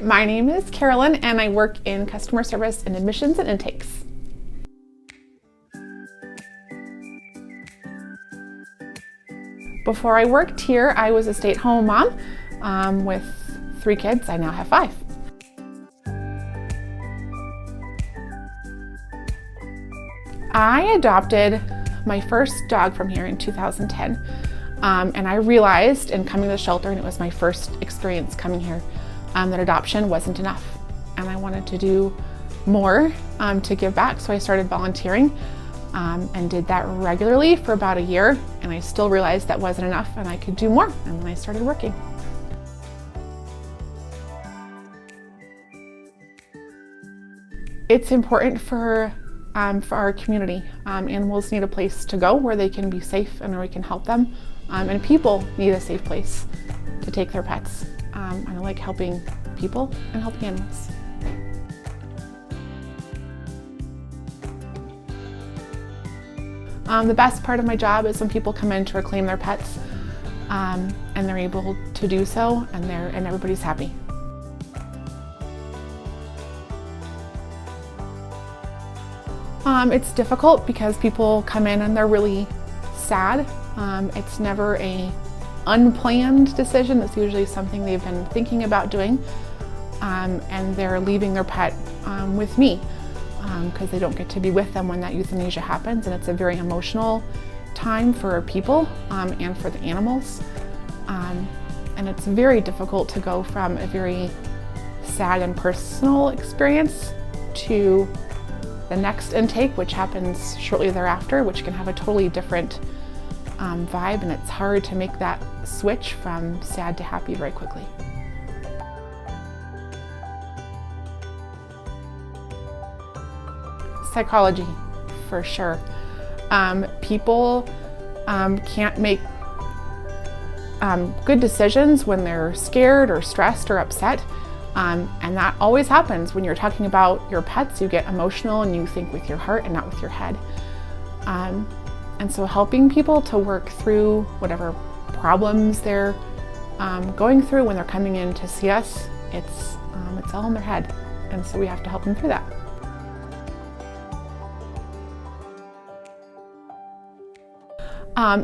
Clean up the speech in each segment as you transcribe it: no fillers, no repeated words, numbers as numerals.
My name is Carolyn and I work in customer service and admissions and intakes. Before I worked here, I was a stay-at-home mom with 3 kids. I now have 5. I adopted my first dog from here in 2010, and I realized in coming to the shelter, and it was my first experience coming here, that adoption wasn't enough, and I wanted to do more to give back. So I started volunteering and did that regularly for about a year, and I still realized that wasn't enough and I could do more, and then I started working. It's important for our community. Animals need a place to go where they can be safe and where we can help them, and people need a safe place to take their pets. I like helping people and helping animals. The best part of my job is when people come in to reclaim their pets, and they're able to do so, and everybody's happy. It's difficult because people come in and they're really sad. It's never an unplanned decision. It's usually something they've been thinking about doing, and they're leaving their pet with me because they don't get to be with them when that euthanasia happens, and it's a very emotional time for people and for the animals. And it's very difficult to go from a very sad and personal experience to the next intake, which happens shortly thereafter, which can have a totally different vibe, and it's hard to make that switch from sad to happy very quickly. Psychology, for sure. People can't make good decisions when they're scared or stressed or upset. And that always happens when you're talking about your pets. You get emotional and you think with your heart and not with your head. And so helping people to work through whatever problems they're going through when they're coming in to see us, it's all in their head. And so we have to help them through that.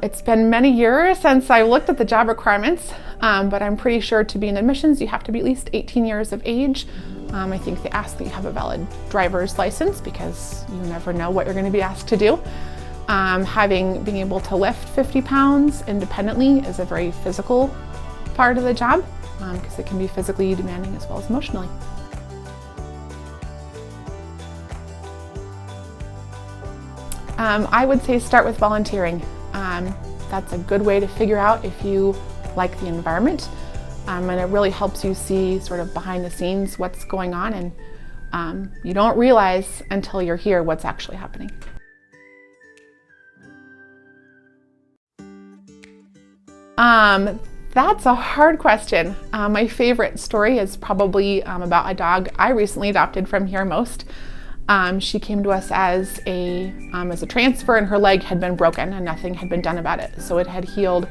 It's been many years since I looked at the job requirements, but I'm pretty sure to be in admissions you have to be at least 18 years of age. I think they ask that you have a valid driver's license because you never know what you're going to be asked to do. Being able to lift 50 pounds independently is a very physical part of the job because it can be physically demanding as well as emotionally. I would say start with volunteering. That's a good way to figure out if you like the environment, and it really helps you see sort of behind the scenes what's going on, and you don't realize until you're here what's actually happening. That's a hard question. My favorite story is probably about a dog I recently adopted from here most. She came to us as a transfer, and her leg had been broken and nothing had been done about it. So it had healed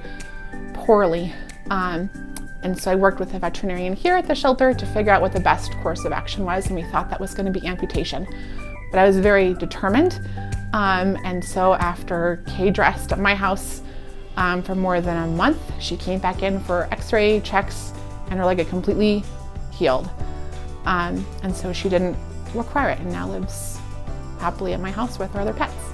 poorly. And so I worked with a veterinarian here at the shelter to figure out what the best course of action was, and we thought that was going to be amputation. But I was very determined. And so after cage rest at my house for more than a month, she came back in for x-ray checks, and her leg had completely healed. And so she didn't require it, and now lives happily at my house with her other pets.